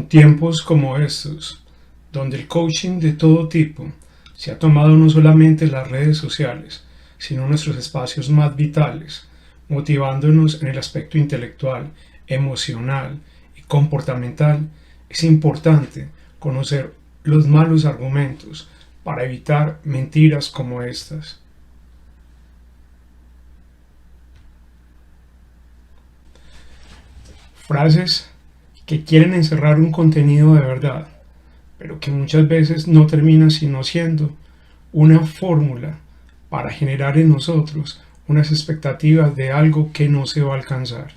En tiempos como estos, donde el coaching de todo tipo se ha tomado no solamente las redes sociales, sino nuestros espacios más vitales, motivándonos en el aspecto intelectual, emocional y comportamental, es importante conocer los malos argumentos para evitar mentiras como estas. Frases que quieren encerrar un contenido de verdad, pero que muchas veces no termina sino siendo una fórmula para generar en nosotros unas expectativas de algo que no se va a alcanzar.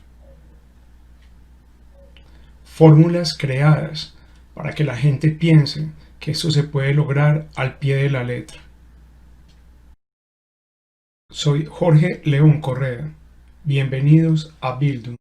Fórmulas creadas para que la gente piense que esto se puede lograr al pie de la letra. Soy Jorge León Correa. Bienvenidos a Bildung.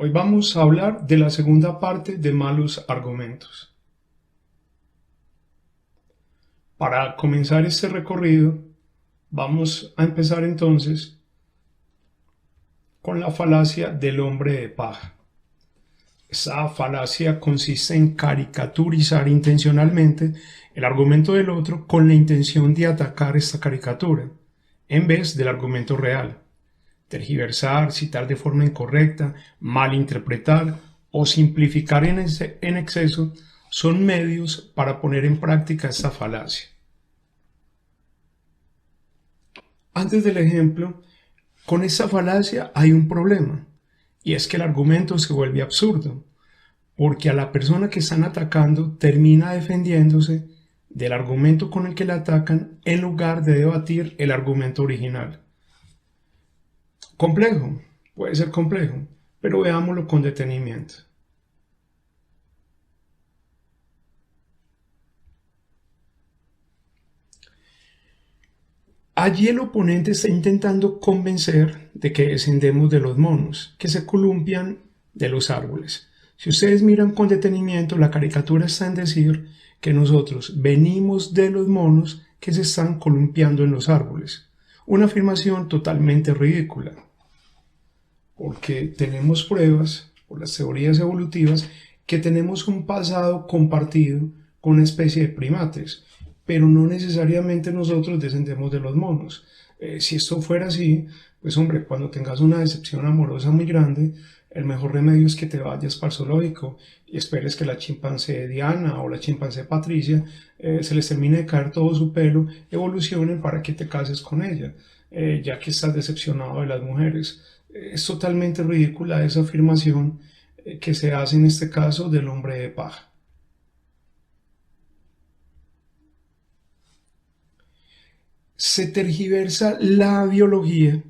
Hoy vamos a hablar de la segunda parte de malos argumentos. Para comenzar este recorrido, vamos a empezar entonces con la falacia del hombre de paja. Esa falacia consiste en caricaturizar intencionalmente el argumento del otro con la intención de atacar esta caricatura, en vez del argumento real. Tergiversar, citar de forma incorrecta, malinterpretar o simplificar en exceso son medios para poner en práctica esta falacia. Antes del ejemplo, con esta falacia hay un problema, y es que el argumento se vuelve absurdo, porque a la persona que están atacando termina defendiéndose del argumento con el que la atacan en lugar de debatir el argumento original. Complejo, puede ser complejo, pero veámoslo con detenimiento. Allí el oponente está intentando convencer de que descendemos de los monos, que se columpian de los árboles. Si ustedes miran con detenimiento, la caricatura está en decir que nosotros venimos de los monos que se están columpiando en los árboles. Una afirmación totalmente ridícula, porque tenemos pruebas, por las teorías evolutivas, que tenemos un pasado compartido con una especie de primates, pero no necesariamente nosotros descendemos de los monos. Si esto fuera así, pues hombre, cuando tengas una decepción amorosa muy grande, el mejor remedio es que te vayas para el zoológico y esperes que la chimpancé Diana o la chimpancé Patricia se les termine de caer todo su pelo, evolucionen para que te cases con ella, ya que estás decepcionado de las mujeres. Es totalmente ridícula esa afirmación que se hace en este caso del hombre de paja. Se tergiversa la biología,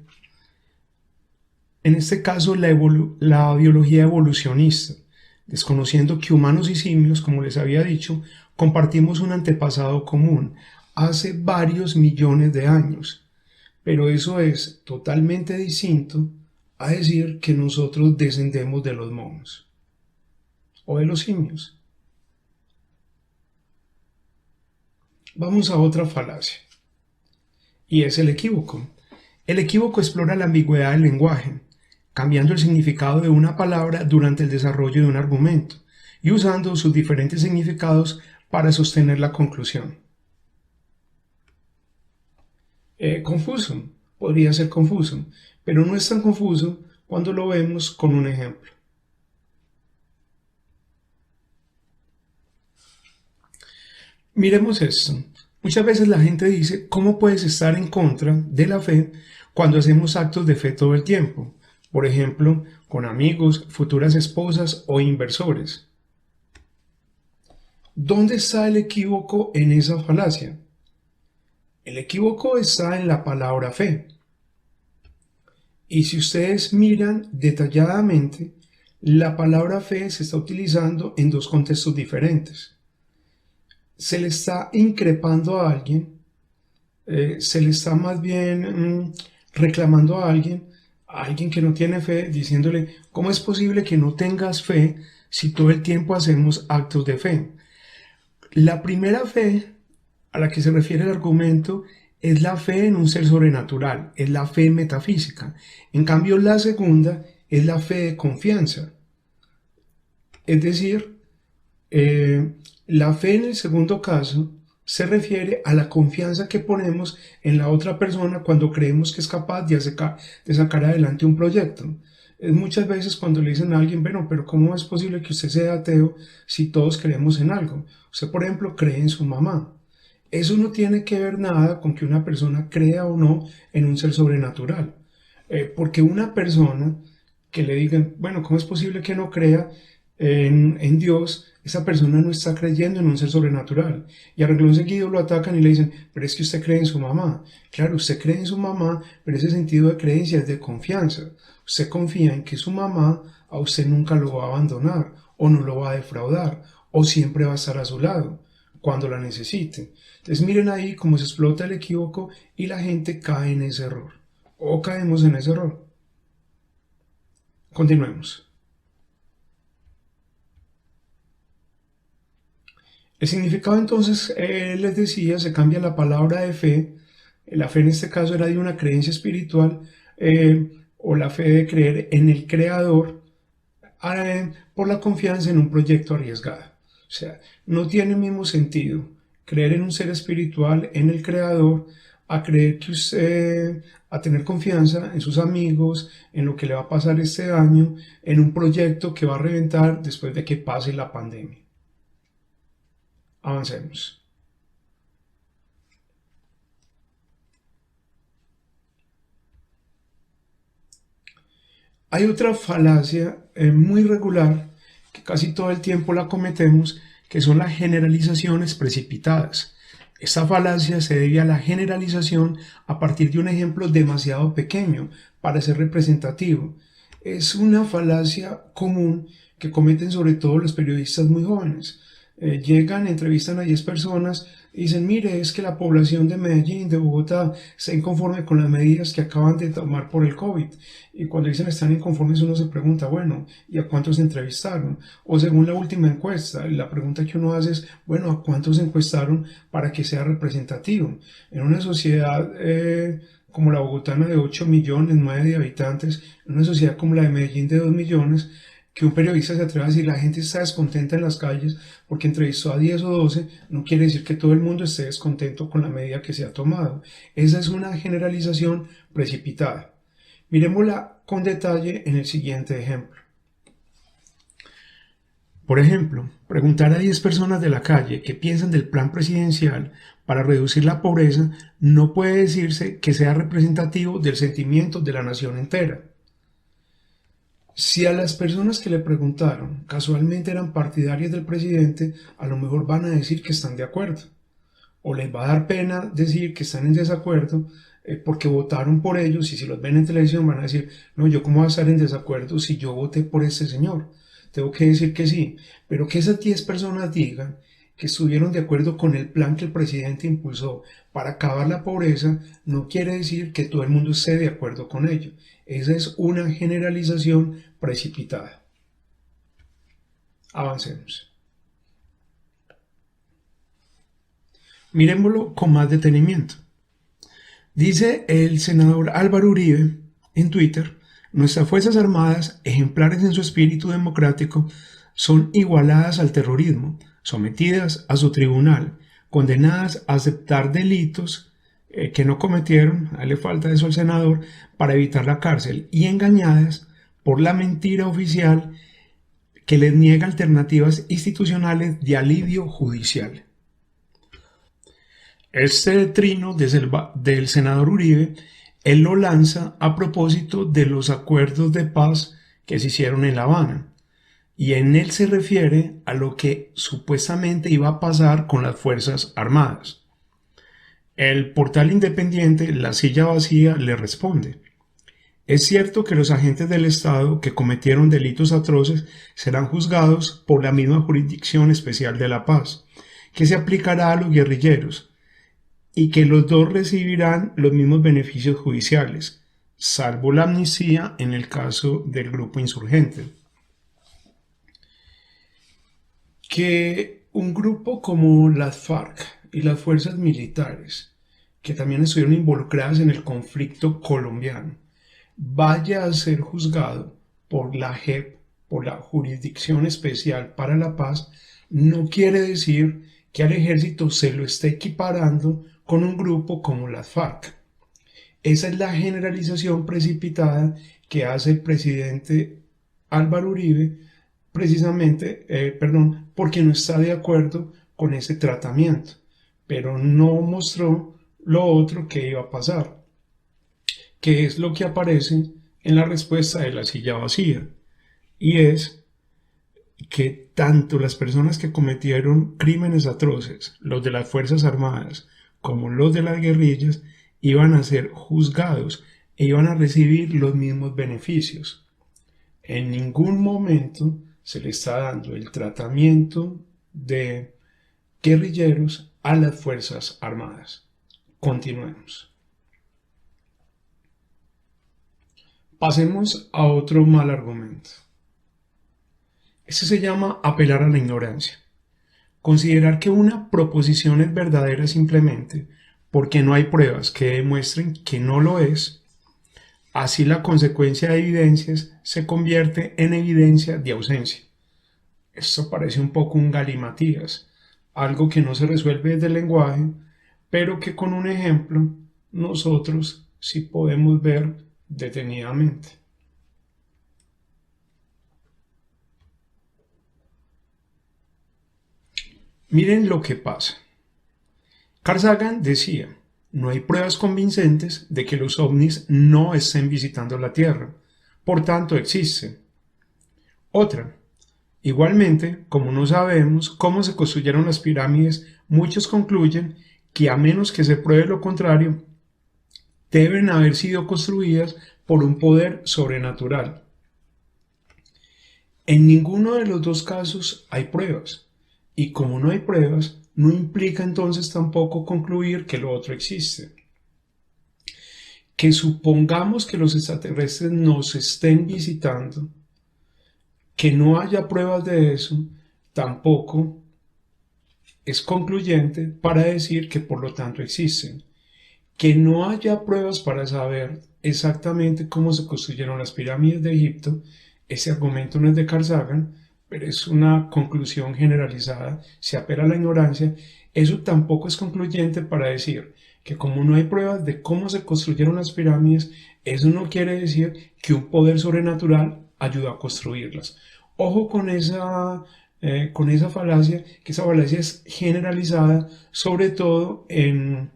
en este caso la biología evolucionista, desconociendo que humanos y simios, como les había dicho, compartimos un antepasado común hace varios millones de años, pero eso es totalmente distinto a decir que nosotros descendemos de los monos o de los simios. Vamos a otra falacia, y es el equívoco. El equívoco explora la ambigüedad del lenguaje, cambiando el significado de una palabra durante el desarrollo de un argumento y usando sus diferentes significados para sostener la conclusión. Confuso, podría ser confuso, pero no es tan confuso cuando lo vemos con un ejemplo. Miremos esto. Muchas veces la gente dice, ¿cómo puedes estar en contra de la fe cuando hacemos actos de fe todo el tiempo? Por ejemplo, con amigos, futuras esposas o inversores. ¿Dónde está el equívoco en esa falacia? El equívoco está en la palabra fe. Y si ustedes miran detalladamente, la palabra fe se está utilizando en dos contextos diferentes. Se le está increpando a alguien, se le está más bien reclamando a alguien que no tiene fe, diciéndole, ¿cómo es posible que no tengas fe si todo el tiempo hacemos actos de fe? La primera fe a la que se refiere el argumento es la fe en un ser sobrenatural, es la fe metafísica. En cambio, la segunda es la fe de confianza. Es decir, la fe en el segundo caso se refiere a la confianza que ponemos en la otra persona cuando creemos que es capaz de sacar adelante un proyecto. Es muchas veces cuando le dicen a alguien, bueno, pero ¿cómo es posible que usted sea ateo si todos creemos en algo? Usted, por ejemplo, cree en su mamá. Eso no tiene que ver nada con que una persona crea o no en un ser sobrenatural. Porque una persona que le digan, bueno, ¿cómo es posible que no crea en Dios? Esa persona no está creyendo en un ser sobrenatural. Y a renglón seguido lo atacan y le dicen, pero es que usted cree en su mamá. Claro, usted cree en su mamá, pero ese sentido de creencia es de confianza. Usted confía en que su mamá a usted nunca lo va a abandonar, o no lo va a defraudar, o siempre va a estar a su lado cuando la necesite. Entonces miren ahí cómo se explota el equívoco y la gente cae en ese error. O caemos en ese error. Continuemos. El significado entonces, les decía, se cambia la palabra de fe. La fe en este caso era de una creencia espiritual o la fe de creer en el Creador por la confianza en un proyecto arriesgado. O sea, no tiene el mismo sentido creer en un ser espiritual, en el Creador, a creer que usted, a tener confianza en sus amigos, en lo que le va a pasar este año, en un proyecto que va a reventar después de que pase la pandemia. Avancemos. Hay otra falacia muy regular que casi todo el tiempo la cometemos, que son las generalizaciones precipitadas. Esta falacia se debe a la generalización a partir de un ejemplo demasiado pequeño para ser representativo. Es una falacia común que cometen sobre todo los periodistas muy jóvenes. Llegan, entrevistan a 10 personas y dicen, mire, es que la población de Medellín, de Bogotá, está inconforme con las medidas que acaban de tomar por el COVID. Y cuando dicen están inconformes, uno se pregunta, bueno, ¿y a cuántos entrevistaron? O según la última encuesta, la pregunta que uno hace es, bueno, ¿a cuántos encuestaron para que sea representativo? En una sociedad como la bogotana de 8 millones, 9 de habitantes, en una sociedad como la de Medellín de 2 millones, que un periodista se atreva a decir la gente está descontenta en las calles porque entrevistó a 10 o 12, no quiere decir que todo el mundo esté descontento con la medida que se ha tomado. Esa es una generalización precipitada. Miremosla con detalle en el siguiente ejemplo. Por ejemplo, preguntar a 10 personas de la calle qué piensan del plan presidencial para reducir la pobreza no puede decirse que sea representativo del sentimiento de la nación entera. Si a las personas que le preguntaron casualmente eran partidarias del presidente, a lo mejor van a decir que están de acuerdo. O les va a dar pena decir que están en desacuerdo porque votaron por ellos, y si los ven en televisión van a decir, no, yo cómo voy a estar en desacuerdo si yo voté por este señor. Tengo que decir que sí. Pero que esas 10 personas digan que estuvieron de acuerdo con el plan que el presidente impulsó para acabar la pobreza, no quiere decir que todo el mundo esté de acuerdo con ello. Esa es una generalización precipitada. Avancemos. Miremoslo con más detenimiento. Dice el senador Álvaro Uribe en Twitter, nuestras Fuerzas Armadas, ejemplares en su espíritu democrático, son igualadas al terrorismo, sometidas a su tribunal, condenadas a aceptar delitos que no cometieron, a le falta eso al senador, para evitar la cárcel, y engañadas por la mentira oficial que les niega alternativas institucionales de alivio judicial. Este trino del senador Uribe, él lo lanza a propósito de los acuerdos de paz que se hicieron en La Habana. Y en él se refiere a lo que supuestamente iba a pasar con las Fuerzas Armadas. El portal independiente La Silla Vacía le responde: es cierto que los agentes del Estado que cometieron delitos atroces serán juzgados por la misma Jurisdicción Especial de la Paz, que se aplicará a los guerrilleros, y que los dos recibirán los mismos beneficios judiciales, salvo la amnistía en el caso del grupo insurgente. Que un grupo como las FARC y las fuerzas militares, que también estuvieron involucradas en el conflicto colombiano, vaya a ser juzgado por la JEP, por la Jurisdicción Especial para la Paz, no quiere decir que al ejército se lo esté equiparando con un grupo como las FARC. Esa es la generalización precipitada que hace el presidente Álvaro Uribe, precisamente, porque no está de acuerdo con ese tratamiento, pero no mostró lo otro que iba a pasar, que es lo que aparece en la respuesta de La Silla Vacía, y es que tanto las personas que cometieron crímenes atroces, los de las Fuerzas Armadas, como los de las guerrillas, iban a ser juzgados e iban a recibir los mismos beneficios. En ningún momento se le está dando el tratamiento de guerrilleros a las Fuerzas Armadas. Continuemos. Pasemos a otro mal argumento. Este se llama apelar a la ignorancia. Considerar que una proposición es verdadera simplemente porque no hay pruebas que demuestren que no lo es. Así la consecuencia de evidencias se convierte en evidencia de ausencia. Esto parece un poco un galimatías, algo que no se resuelve desde el lenguaje, pero que con un ejemplo nosotros sí podemos ver detenidamente. Miren lo que pasa. Carl Sagan decía: no hay pruebas convincentes de que los ovnis no estén visitando la Tierra, por tanto existen. Otra: igualmente, como no sabemos cómo se construyeron las pirámides, muchos concluyen que, a menos que se pruebe lo contrario, deben haber sido construidas por un poder sobrenatural. En ninguno de los dos casos hay pruebas, y como no hay pruebas, no implica entonces tampoco concluir que lo otro existe. Que supongamos que los extraterrestres nos estén visitando, que no haya pruebas de eso, tampoco es concluyente para decir que por lo tanto existen. Que no haya pruebas para saber exactamente cómo se construyeron las pirámides de Egipto, ese argumento no es de Carl Sagan, pero es una conclusión generalizada, se apela a la ignorancia. Eso tampoco es concluyente para decir que como no hay pruebas de cómo se construyeron las pirámides, eso no quiere decir que un poder sobrenatural ayudó a construirlas. Ojo con esa falacia, que esa falacia es generalizada, sobre todo en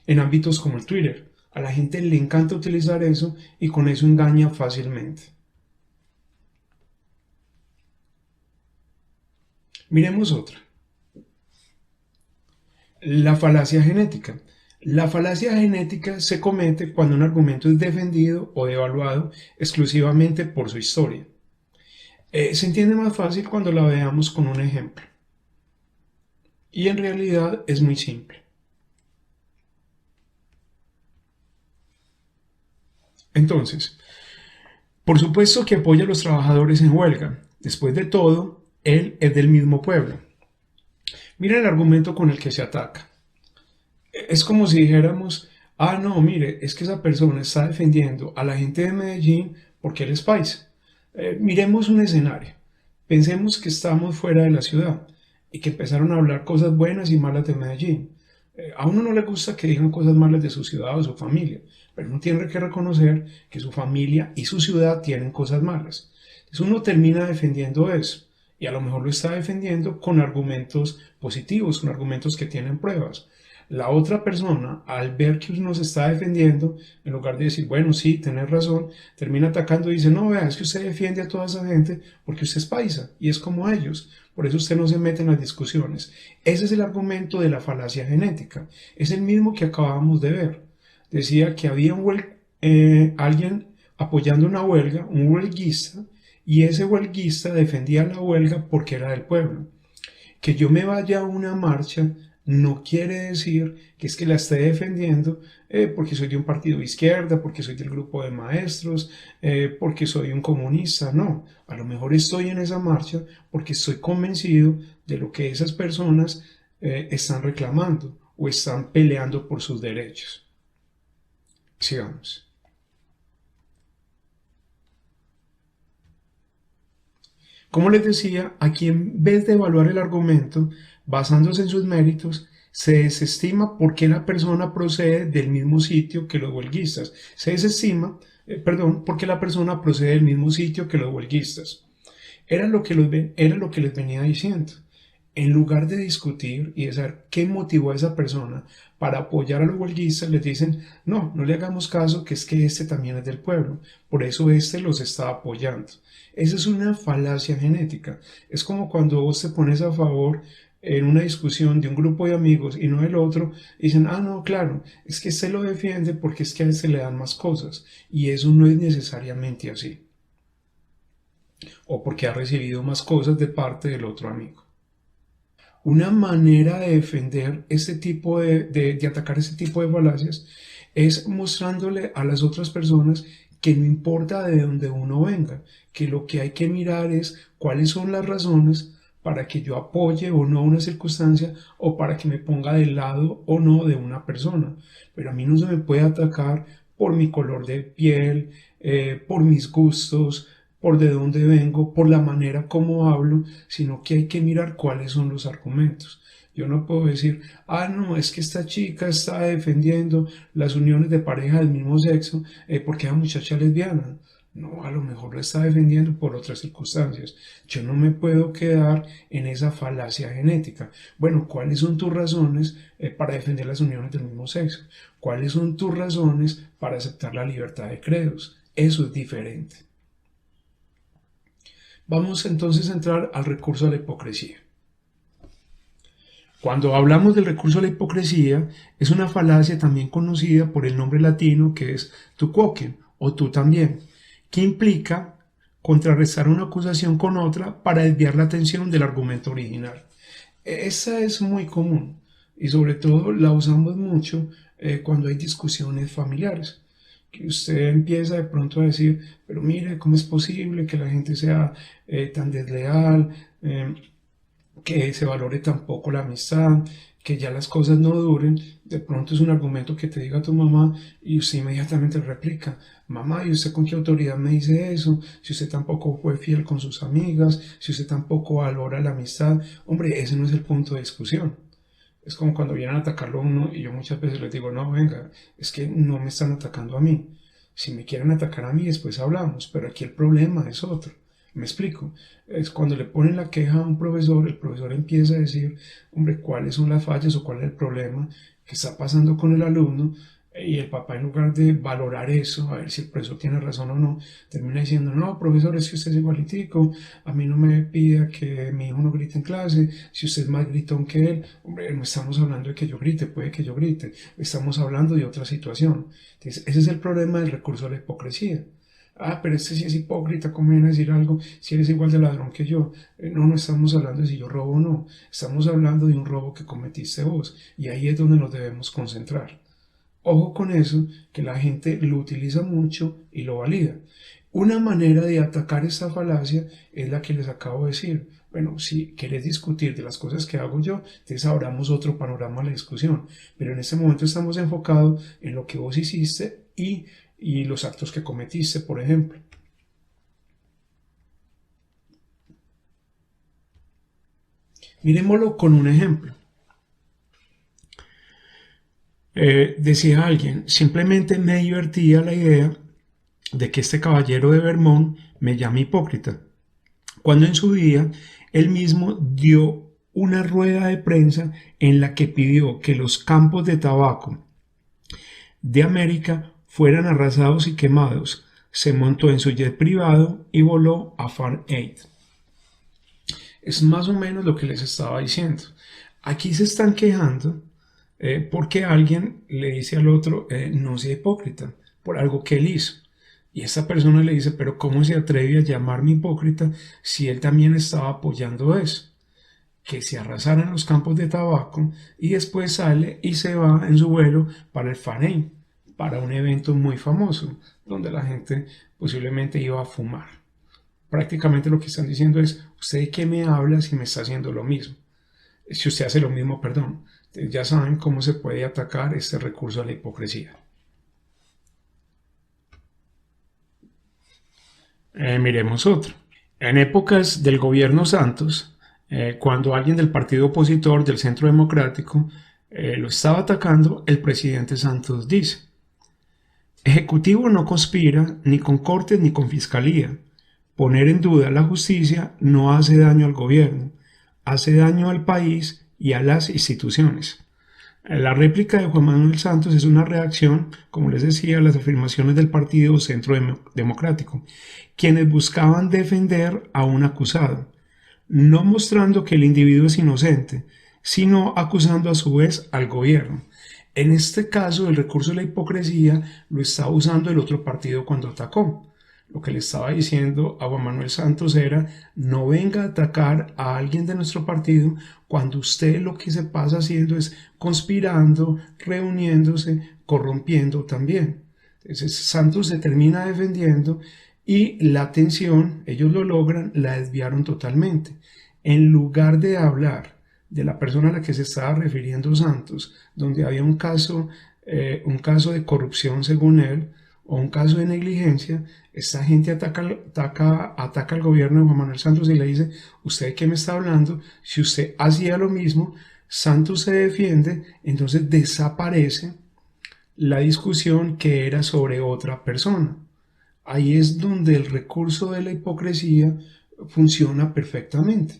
ámbitos como el Twitter. A la gente le encanta utilizar eso y con eso engaña fácilmente. Miremos otra. La falacia genética. La falacia genética se comete cuando un argumento es defendido o devaluado exclusivamente por su historia. Se entiende más fácil cuando la veamos con un ejemplo. Y en realidad es muy simple. Entonces, por supuesto que apoya a los trabajadores en huelga. Después de todo, él es del mismo pueblo. Mira el argumento con el que se ataca. Es como si dijéramos: ah, no, mire, es que esa persona está defendiendo a la gente de Medellín porque él es paisa. Miremos un escenario. Pensemos que estamos fuera de la ciudad y que empezaron a hablar cosas buenas y malas de Medellín. A uno no le gusta que digan cosas malas de su ciudad o de su familia, pero uno tiene que reconocer que su familia y su ciudad tienen cosas malas. Entonces uno termina defendiendo eso, y a lo mejor lo está defendiendo con argumentos positivos, con argumentos que tienen pruebas. La otra persona, al ver que uno se está defendiendo, en lugar de decir, bueno, sí, tenés razón, termina atacando y dice, no, vea, es que usted defiende a toda esa gente porque usted es paisa y es como ellos. Por eso usted no se mete en las discusiones. Ese es el argumento de la falacia genética. Es el mismo que acabamos de ver. Decía que había alguien apoyando una huelga, un huelguista, y ese huelguista defendía la huelga porque era del pueblo. Que yo me vaya a una marcha no quiere decir que es que la esté defendiendo porque soy de un partido de izquierda, porque soy del grupo de maestros, porque soy un comunista. No, a lo mejor estoy en esa marcha porque estoy convencido de lo que esas personas están reclamando o están peleando por sus derechos. Sigamos. Como les decía, aquí en vez de evaluar el argumento basándose en sus méritos, se desestima por qué la persona procede del mismo sitio que los huelguistas. Se desestima, porque la persona procede del mismo sitio que los huelguistas. Era lo que les venía diciendo. En lugar de discutir y de saber qué motivó a esa persona para apoyar a los huelguistas, les dicen, no, no le hagamos caso, que es que este también es del pueblo, por eso este los está apoyando. Esa es una falacia genética. Es como cuando vos te pones a favor en una discusión de un grupo de amigos y no del otro, dicen, ah, no, claro, es que este lo defiende porque es que a este le dan más cosas, y eso no es necesariamente así, o porque ha recibido más cosas de parte del otro amigo. Una manera de defender este tipo de atacar este tipo de falacias es mostrándole a las otras personas que no importa de dónde uno venga, que lo que hay que mirar es cuáles son las razones para que yo apoye o no una circunstancia o para que me ponga del lado o no de una persona. Pero a mí no se me puede atacar por mi color de piel, por mis gustos, por de dónde vengo, por la manera como hablo, sino que hay que mirar cuáles son los argumentos. Yo no puedo decir, ah, no, es que esta chica está defendiendo las uniones de pareja del mismo sexo porque es muchacha lesbiana. No, a lo mejor lo está defendiendo por otras circunstancias. Yo no me puedo quedar en esa falacia genética. Bueno, ¿cuáles son tus razones para defender las uniones del mismo sexo? ¿Cuáles son tus razones para aceptar la libertad de credos? Eso es diferente. Vamos entonces a entrar al recurso a la hipocresía. Cuando hablamos del recurso a la hipocresía, es una falacia también conocida por el nombre latino que es tu quoque o tú también, que implica contrarrestar una acusación con otra para desviar la atención del argumento original. Esa es muy común y sobre todo la usamos mucho cuando hay discusiones familiares. Que usted empieza de pronto a decir, pero mire, ¿cómo es posible que la gente sea tan desleal? Que se valore tampoco la amistad, que ya las cosas no duren. De pronto es un argumento que te diga tu mamá y usted inmediatamente replica, mamá, ¿y usted con qué autoridad me dice eso? Si usted tampoco fue fiel con sus amigas, si usted tampoco valora la amistad, hombre, ese no es el punto de discusión. Es como cuando vienen a atacarlo a uno y yo muchas veces les digo, no, venga, es que no me están atacando a mí. Si me quieren atacar a mí, después hablamos, pero aquí el problema es otro. Me explico. Es cuando le ponen la queja a un profesor, el profesor empieza a decir, hombre, cuáles son las fallas o cuál es el problema que está pasando con el alumno, y el papá, en lugar de valorar eso, a ver si el profesor tiene razón o no, termina diciendo, no, profesor, es que usted es igualitico, a mí no me pida que mi hijo no grite en clase, si usted es más gritón que él, hombre, no estamos hablando de que yo grite, puede que yo grite, estamos hablando de otra situación. Entonces, ese es el problema del recurso a la hipocresía. Ah, pero este sí es hipócrita, ¿cómo viene a decir algo si eres igual de ladrón que yo? No, no estamos hablando de si yo robo o no, estamos hablando de un robo que cometiste vos, y ahí es donde nos debemos concentrar. Ojo con eso, que la gente lo utiliza mucho y lo valida. Una manera de atacar esta falacia es la que les acabo de decir. Bueno, si querés discutir de las cosas que hago yo, entonces abramos otro panorama a la discusión. Pero en este momento estamos enfocados en lo que vos hiciste y los actos que cometiste, por ejemplo. Miremoslo con un ejemplo. Decía alguien, simplemente me divertía la idea de que este caballero de Vermont me llame hipócrita, cuando en su día él mismo dio una rueda de prensa en la que pidió que los campos de tabaco de América fueran arrasados y quemados. Se montó en su jet privado y voló a Far East. Es más o menos lo que les estaba diciendo. Aquí se están quejando porque alguien le dice al otro, no sea hipócrita, por algo que él hizo. Y esta persona le dice, pero ¿cómo se atreve a llamarme hipócrita si él también estaba apoyando eso? Que se arrasaran los campos de tabaco, y después sale y se va en su vuelo para el Far East, para un evento muy famoso, donde la gente posiblemente iba a fumar. Prácticamente lo que están diciendo es, ¿usted de qué me habla si me está haciendo lo mismo? Si usted hace lo mismo, perdón. Ya saben cómo se puede atacar este recurso a la hipocresía. Miremos otro. En épocas del gobierno Santos, cuando alguien del partido opositor del Centro Democrático lo estaba atacando, el presidente Santos dice: Ejecutivo no conspira ni con cortes ni con fiscalía. Poner en duda la justicia no hace daño al gobierno, hace daño al país y a las instituciones. La réplica de Juan Manuel Santos es una reacción, como les decía, a las afirmaciones del Partido Centro Democrático, quienes buscaban defender a un acusado, no mostrando que el individuo es inocente, sino acusando a su vez al gobierno. En este caso, el recurso de la hipocresía lo estaba usando el otro partido cuando atacó. Lo que le estaba diciendo a Juan Manuel Santos era: no venga a atacar a alguien de nuestro partido cuando usted lo que se pasa haciendo es conspirando, reuniéndose, corrompiendo también. Entonces Santos se termina defendiendo y la atención, ellos lo logran, la desviaron totalmente. En lugar de hablar de la persona a la que se estaba refiriendo Santos, donde había un caso de corrupción según él, o un caso de negligencia, esta gente ataca al gobierno de Juan Manuel Santos y le dice: ¿usted de qué me está hablando? Si usted hacía lo mismo, Santos se defiende, entonces desaparece la discusión que era sobre otra persona. Ahí es donde el recurso de la hipocresía funciona perfectamente.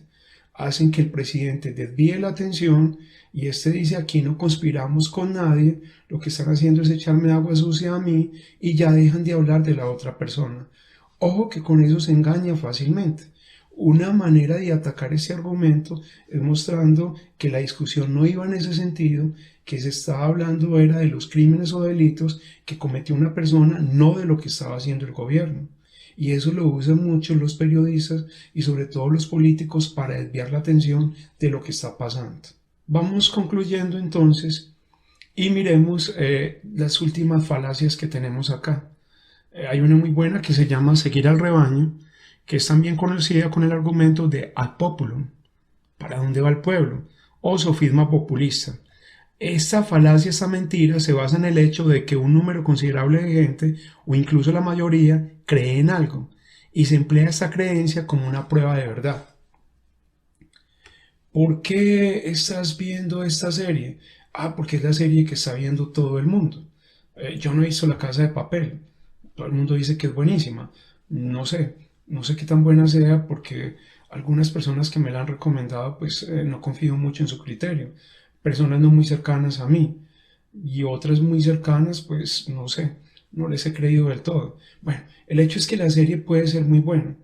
Hacen que el presidente desvíe la atención y este dice: aquí no conspiramos con nadie, lo que están haciendo es echarme agua sucia a mí, y ya dejan de hablar de la otra persona. Ojo que con eso se engaña fácilmente. Una manera de atacar ese argumento es mostrando que la discusión no iba en ese sentido, que se estaba hablando era de los crímenes o delitos que cometió una persona, no de lo que estaba haciendo el gobierno. Y eso lo usan mucho los periodistas y sobre todo los políticos para desviar la atención de lo que está pasando. Vamos concluyendo entonces y miremos las últimas falacias que tenemos acá. Hay una muy buena que se llama seguir al rebaño, que es también conocida con el argumento de ad populum, ¿para dónde va el pueblo? O sofisma populista. Esta falacia, esta mentira, se basa en el hecho de que un número considerable de gente, o incluso la mayoría, cree en algo, y se emplea esta creencia como una prueba de verdad. ¿Por qué estás viendo esta serie? Porque es la serie que está viendo todo el mundo. Yo no he visto La Casa de Papel. Todo el mundo dice que es buenísima. No sé qué tan buena sea, porque algunas personas que me la han recomendado, pues no confío mucho en su criterio. Personas no muy cercanas a mí, y otras muy cercanas, pues no sé, no les he creído del todo. Bueno, el hecho es que la serie puede ser muy buena,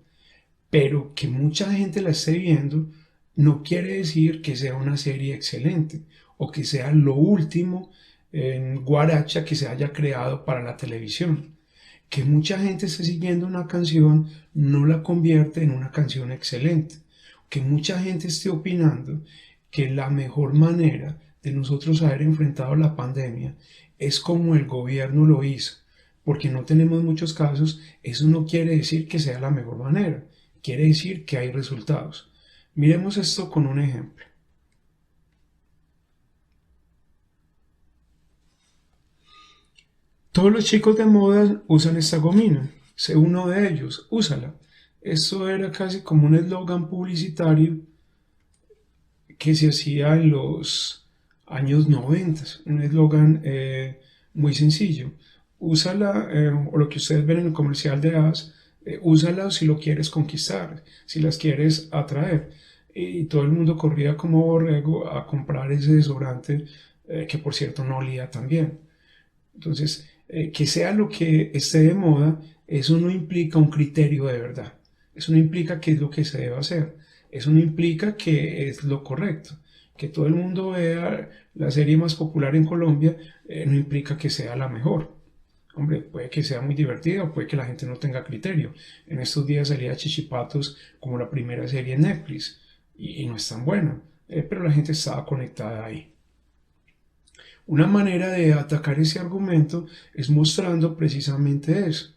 pero que mucha gente la esté viendo no quiere decir que sea una serie excelente o que sea lo último en guaracha que se haya creado para la televisión. Que mucha gente esté siguiendo una canción no la convierte en una canción excelente. Que mucha gente esté opinando que la mejor manera de nosotros haber enfrentado la pandemia es como el gobierno lo hizo, porque no tenemos muchos casos, eso no quiere decir que sea la mejor manera, quiere decir que hay resultados. Miremos esto con un ejemplo. Todos los chicos de moda usan esta gomina. Sé uno de ellos, úsala. Esto era casi como un eslogan publicitario que se hacía en los años 90. Un eslogan muy sencillo. Úsala, o lo que ustedes ven en el comercial de AS, úsala si lo quieres conquistar, si las quieres atraer. y todo el mundo corría como borrego a comprar ese desodorante que por cierto no olía tan bien. Entonces, que sea lo que esté de moda, eso no implica un criterio de verdad. Eso no implica que es lo que se debe hacer. Eso no implica que es lo correcto. Que todo el mundo vea la serie más popular en Colombia no implica que sea la mejor. Hombre, puede que sea muy divertida o puede que la gente no tenga criterio. En estos días salía Chichipatos como la primera serie en Netflix y no es tan buena, pero la gente estaba conectada ahí. Una manera de atacar ese argumento es mostrando precisamente eso,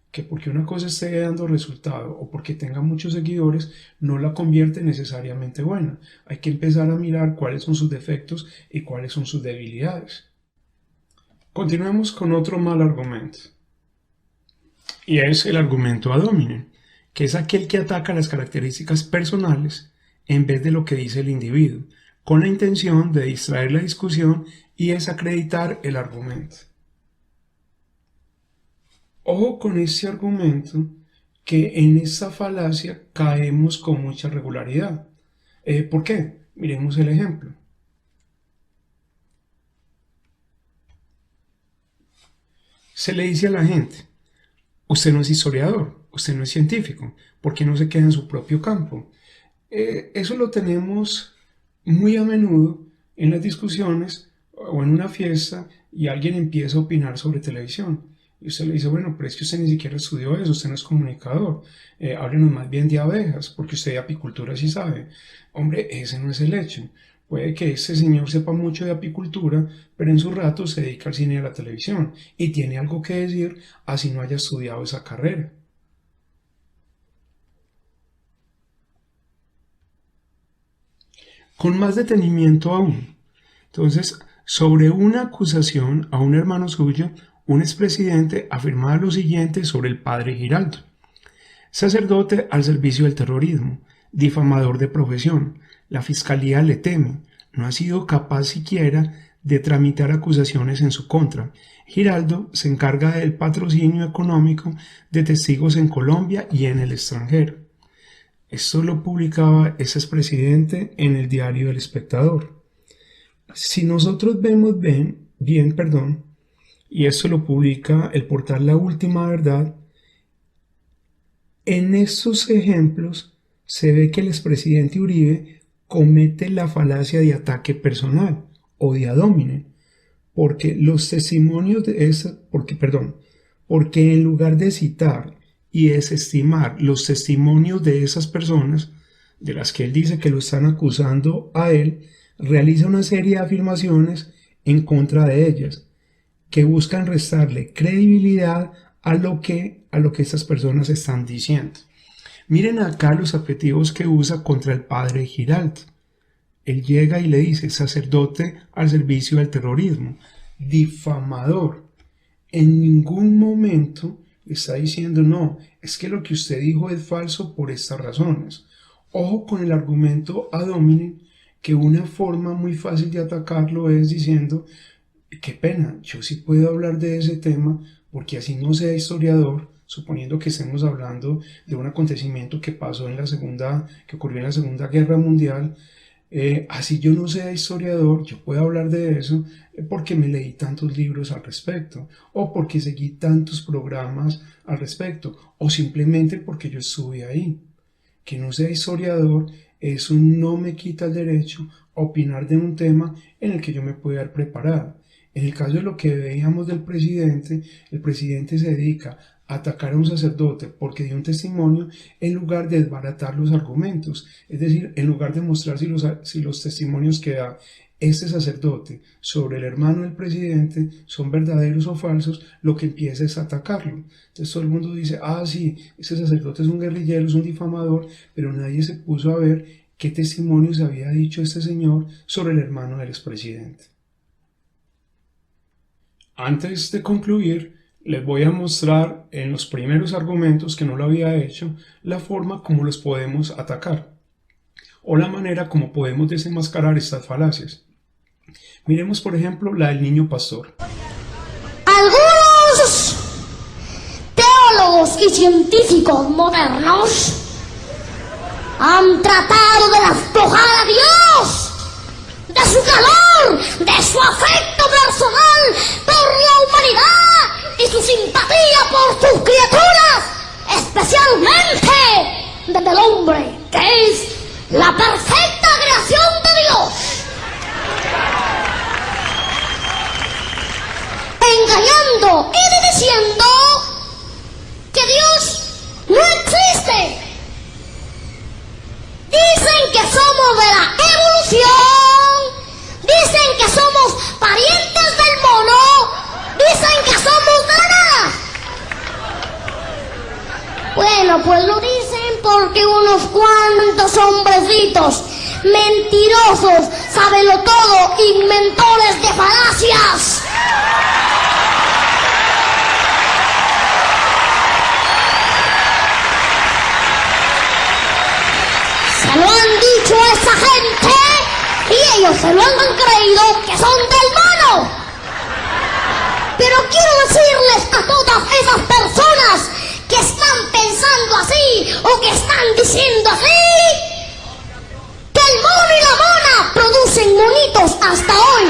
que porque una cosa esté dando resultado o porque tenga muchos seguidores no la convierte necesariamente buena. Hay que empezar a mirar cuáles son sus defectos y cuáles son sus debilidades. Continuemos con otro mal argumento, y es el argumento ad hominem, que es aquel que ataca las características personales en vez de lo que dice el individuo, con la intención de distraer la discusión y desacreditar el argumento. Ojo con este argumento, que en esta falacia caemos con mucha regularidad. ¿Por qué? Miremos el ejemplo. Se le dice a la gente: usted no es historiador, usted no es científico, ¿por qué no se queda en su propio campo? Eso lo tenemos muy a menudo en las discusiones o en una fiesta y alguien empieza a opinar sobre televisión. Y usted le dice: bueno, pero es que usted ni siquiera estudió eso, usted no es comunicador, háblenos más bien de abejas, porque usted de apicultura sí sabe. Hombre, ese no es el hecho. Puede que ese señor sepa mucho de apicultura, pero en su rato se dedica al cine y a la televisión, y tiene algo que decir así no haya estudiado esa carrera. Con más detenimiento aún. Entonces, sobre una acusación a un hermano suyo, un expresidente afirmaba lo siguiente sobre el padre Giraldo: sacerdote al servicio del terrorismo, difamador de profesión, la fiscalía le teme, no ha sido capaz siquiera de tramitar acusaciones en su contra. Giraldo se encarga del patrocinio económico de testigos en Colombia y en el extranjero. Esto lo publicaba ese expresidente en el diario El Espectador. Si nosotros vemos bien, y esto lo publica el portal La Última Verdad, en estos ejemplos se ve que el expresidente Uribe comete la falacia de ataque personal o de ad hominem, porque los testimonios de porque en lugar de citar y desestimar los testimonios de esas personas, de las que él dice que lo están acusando a él, realiza una serie de afirmaciones en contra de ellas, que buscan restarle credibilidad a lo que estas personas están diciendo. Miren acá los adjetivos que usa contra el padre Giraldo. Él llega y le dice: sacerdote al servicio del terrorismo, difamador. En ningún momento está diciendo: no, es que lo que usted dijo es falso por estas razones. Ojo con el argumento ad hominem, que una forma muy fácil de atacarlo es diciendo: qué pena, yo sí puedo hablar de ese tema porque así no sea historiador, suponiendo que estemos hablando de un acontecimiento que ocurrió en la Segunda Guerra Mundial, así yo no sea historiador, yo puedo hablar de eso porque me leí tantos libros al respecto, o porque seguí tantos programas al respecto, o simplemente porque yo estuve ahí. Que no sea historiador, eso no me quita el derecho a opinar de un tema en el que yo me puedo haber preparado. En el caso de lo que veíamos del presidente, el presidente se dedica a atacar a un sacerdote porque dio un testimonio en lugar de desbaratar los argumentos, es decir, en lugar de mostrar si los testimonios que da este sacerdote sobre el hermano del presidente son verdaderos o falsos, lo que empieza es atacarlo. Entonces todo el mundo dice: ah, sí, ese sacerdote es un guerrillero, es un difamador, pero nadie se puso a ver qué testimonios había dicho este señor sobre el hermano del expresidente. Antes de concluir, les voy a mostrar en los primeros argumentos, que no lo había hecho, la forma como los podemos atacar o la manera como podemos desenmascarar estas falacias. Miremos, por ejemplo, la del niño pastor. Algunos teólogos y científicos modernos han tratado de despojar a Dios de su calor, de su afecto personal por la humanidad y su simpatía por sus criaturas, especialmente del hombre, que es la perfecta creación de Dios. Engañando y diciendo que Dios no existe. Dicen que somos de la evolución, dicen que somos parientes del mono, dicen que somos de la nada. Bueno, pues lo dicen porque unos cuantos hombrecitos mentirosos, sábelo todo, inventores de falacias, se lo han dicho a esa gente y ellos se lo han creído que son del mono. Pero quiero decirles a todas esas personas que están pensando así o que están diciendo así, que el mono y la mona producen monitos hasta hoy.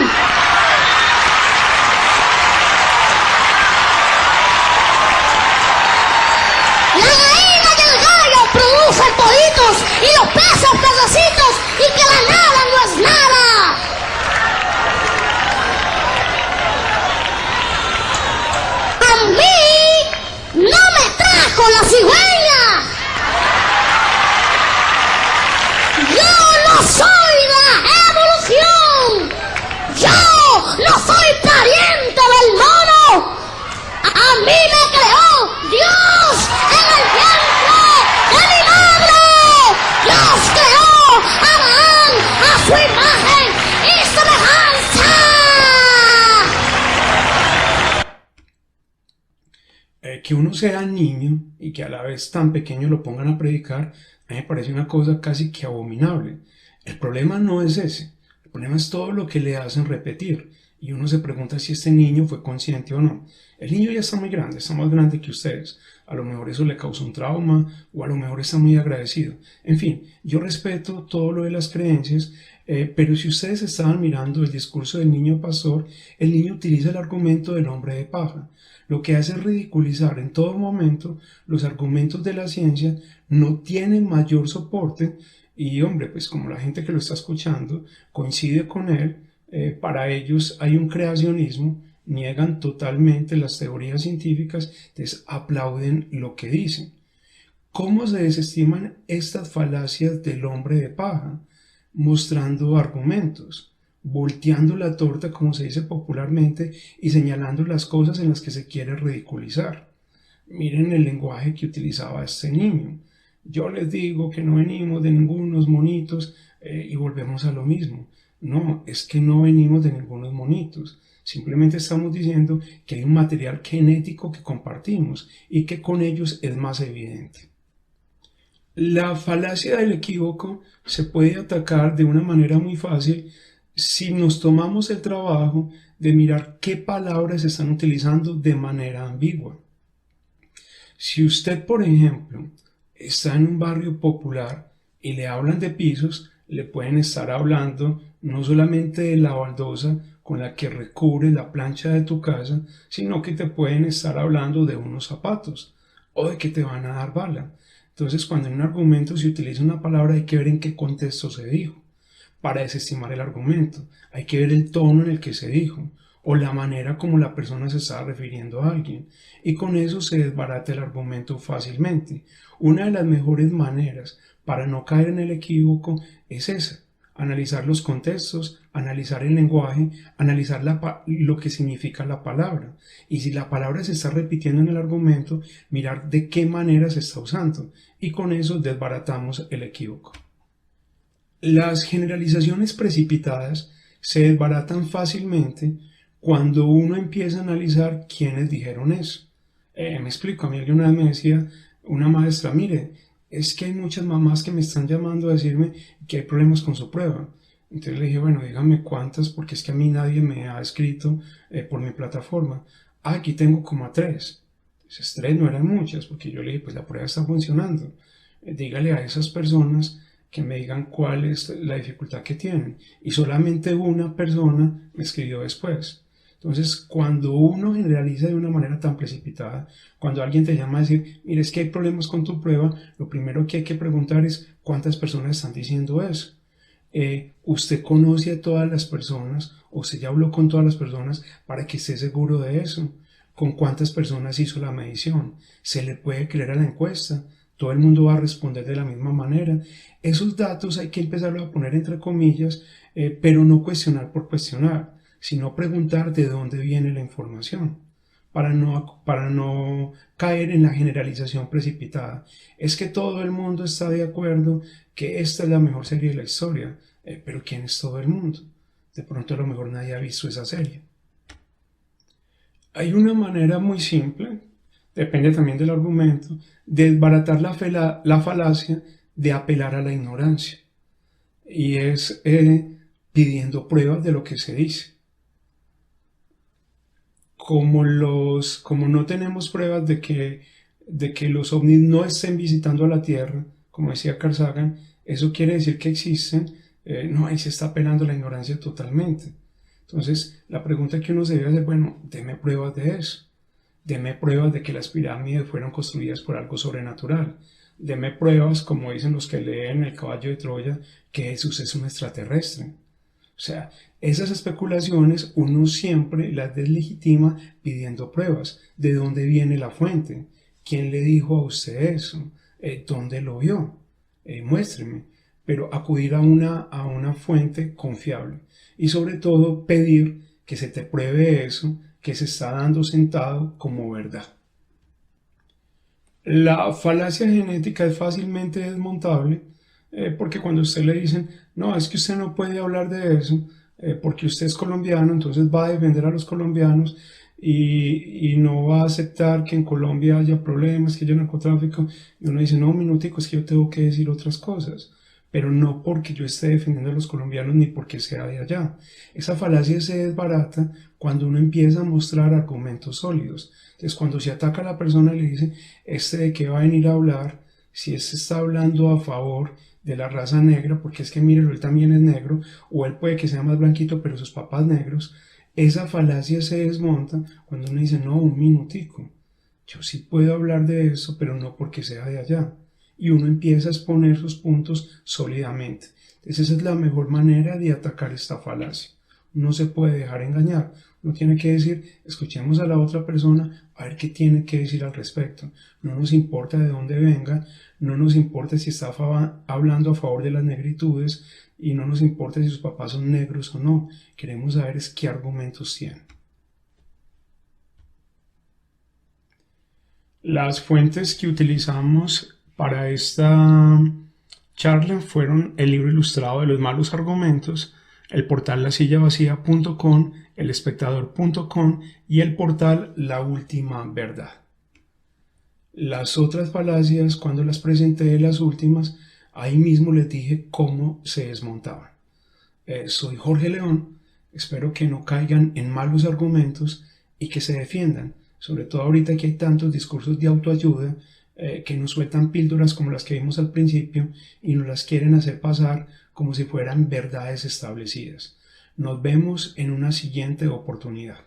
La gallina y el gallo producen pollitos y los peces pececitos y que la nada no es nada. A mí no me trajo la cigüeña. Yo no soy de la evolución. Yo no soy pariente del mono. A mí me creó Dios en el vientre de mi madre. Dios creó a Abraham a su imagen y semejanza. Que uno sea niño y que a la vez tan pequeño lo pongan a predicar, a mí me parece una cosa casi que abominable. El problema no es ese, el problema es todo lo que le hacen repetir. Y uno se pregunta si este niño fue consciente o no. El niño ya está muy grande, está más grande que ustedes. A lo mejor eso le causó un trauma o a lo mejor está muy agradecido. En fin, yo respeto todo lo de las creencias, pero si ustedes estaban mirando el discurso del niño pastor, el niño utiliza el argumento del hombre de paja. Lo que hace es ridiculizar en todo momento los argumentos de la ciencia, no tienen mayor soporte y hombre, pues como la gente que lo está escuchando coincide con él, para ellos hay un creacionismo, niegan totalmente las teorías científicas, entonces aplauden lo que dicen. ¿Cómo se desestiman estas falacias del hombre de paja? Mostrando argumentos, volteando la torta como se dice popularmente y señalando las cosas en las que se quiere ridiculizar. Miren el lenguaje que utilizaba este niño. Yo les digo que no venimos de ningunos monitos y volvemos a lo mismo. No, es que no venimos de ningunos monitos. Simplemente estamos diciendo que hay un material genético que compartimos y que con ellos es más evidente. La falacia del equívoco se puede atacar de una manera muy fácil si nos tomamos el trabajo de mirar qué palabras se están utilizando de manera ambigua. Si usted, por ejemplo, está en un barrio popular y le hablan de pisos, le pueden estar hablando no solamente de la baldosa con la que recubre la plancha de tu casa, sino que te pueden estar hablando de unos zapatos o de que te van a dar bala. Entonces, cuando en un argumento se utiliza una palabra, hay que ver en qué contexto se dijo. Para desestimar el argumento, hay que ver el tono en el que se dijo o la manera como la persona se está refiriendo a alguien, y con eso se desbarata el argumento fácilmente. Una de las mejores maneras para no caer en el equívoco es esa: analizar los contextos, analizar el lenguaje, analizar lo que significa la palabra, y si la palabra se está repitiendo en el argumento, mirar de qué manera se está usando, y con eso desbaratamos el equívoco. Las generalizaciones precipitadas se desbaratan fácilmente cuando uno empieza a analizar quiénes dijeron eso. Me explico, a mí alguna vez me decía una maestra: mire, es que hay muchas mamás que me están llamando a decirme que hay problemas con su prueba. Entonces le dije, bueno, dígame cuántas, porque es que a mí nadie me ha escrito por mi plataforma. Aquí tengo como a 3. Entonces 3 no eran muchas, porque yo le dije, pues la prueba está funcionando. Dígale a esas personas que me digan cuál es la dificultad que tienen. Y solamente una persona me escribió después. Entonces, cuando uno generaliza de una manera tan precipitada, cuando alguien te llama a decir, mire, es que hay problemas con tu prueba, lo primero que hay que preguntar es cuántas personas están diciendo eso. ¿Usted conoce a todas las personas o usted ya habló con todas las personas para que esté seguro de eso? ¿Con cuántas personas hizo la medición? ¿Se le puede creer a la encuesta? ¿Todo el mundo va a responder de la misma manera? Esos datos hay que empezarlos a poner entre comillas, pero no cuestionar por cuestionar, sino preguntar de dónde viene la información, para no caer en la generalización precipitada. Es que todo el mundo está de acuerdo que esta es la mejor serie de la historia, pero ¿quién es todo el mundo? De pronto a lo mejor nadie ha visto esa serie. Hay una manera muy simple, depende también del argumento, de desbaratar la falacia de apelar a la ignorancia, y es pidiendo pruebas de lo que se dice. Como no tenemos pruebas de que los ovnis no estén visitando a la Tierra, como decía Carl Sagan, eso quiere decir que existen. No, ahí se está apelando a la ignorancia totalmente. Entonces, la pregunta que uno se debe hacer, bueno, deme pruebas de eso. Deme pruebas de que las pirámides fueron construidas por algo sobrenatural. Deme pruebas, como dicen los que leen El caballo de Troya, que Jesús es un extraterrestre. O sea, esas especulaciones uno siempre las deslegitima pidiendo pruebas. ¿De dónde viene la fuente? ¿Quién le dijo a usted eso? ¿Dónde lo vio? Muéstreme. Pero acudir a una fuente confiable. Y sobre todo pedir que se te pruebe eso que se está dando sentado como verdad. La falacia genética es fácilmente desmontable, porque cuando a usted le dicen, no, es que usted no puede hablar de eso, porque usted es colombiano, entonces va a defender a los colombianos y no va a aceptar que en Colombia haya problemas, que haya narcotráfico, y uno dice, no, un minutico, es que yo tengo que decir otras cosas, pero no porque yo esté defendiendo a los colombianos ni porque sea de allá. Esa falacia se desbarata cuando uno empieza a mostrar argumentos sólidos. Entonces, cuando se ataca a la persona, le dice, ¿de qué va a venir a hablar? Si está hablando a favor de la raza negra, porque es que mire, él también es negro, o él puede que sea más blanquito, pero sus papás negros. Esa falacia se desmonta cuando uno dice, no, un minutico, yo sí puedo hablar de eso, pero no porque sea de allá. Y uno empieza a exponer sus puntos sólidamente. Entonces esa es la mejor manera de atacar esta falacia. No se puede dejar engañar. Uno tiene que decir, escuchemos a la otra persona a ver qué tiene que decir al respecto. No nos importa de dónde venga, no nos importa si está hablando a favor de las negritudes y no nos importa si sus papás son negros o no. Queremos saber es qué argumentos tienen. Las fuentes que utilizamos para esta charla fueron el libro ilustrado de los malos argumentos, el portal lasillavacía.com, elespectador.com y el portal La Última Verdad. Las otras falacias, cuando las presenté, las últimas, ahí mismo les dije cómo se desmontaban. Soy Jorge León, espero que no caigan en malos argumentos y que se defiendan, sobre todo ahorita que hay tantos discursos de autoayuda que nos sueltan píldoras como las que vimos al principio y nos las quieren hacer pasar como si fueran verdades establecidas. Nos vemos en una siguiente oportunidad.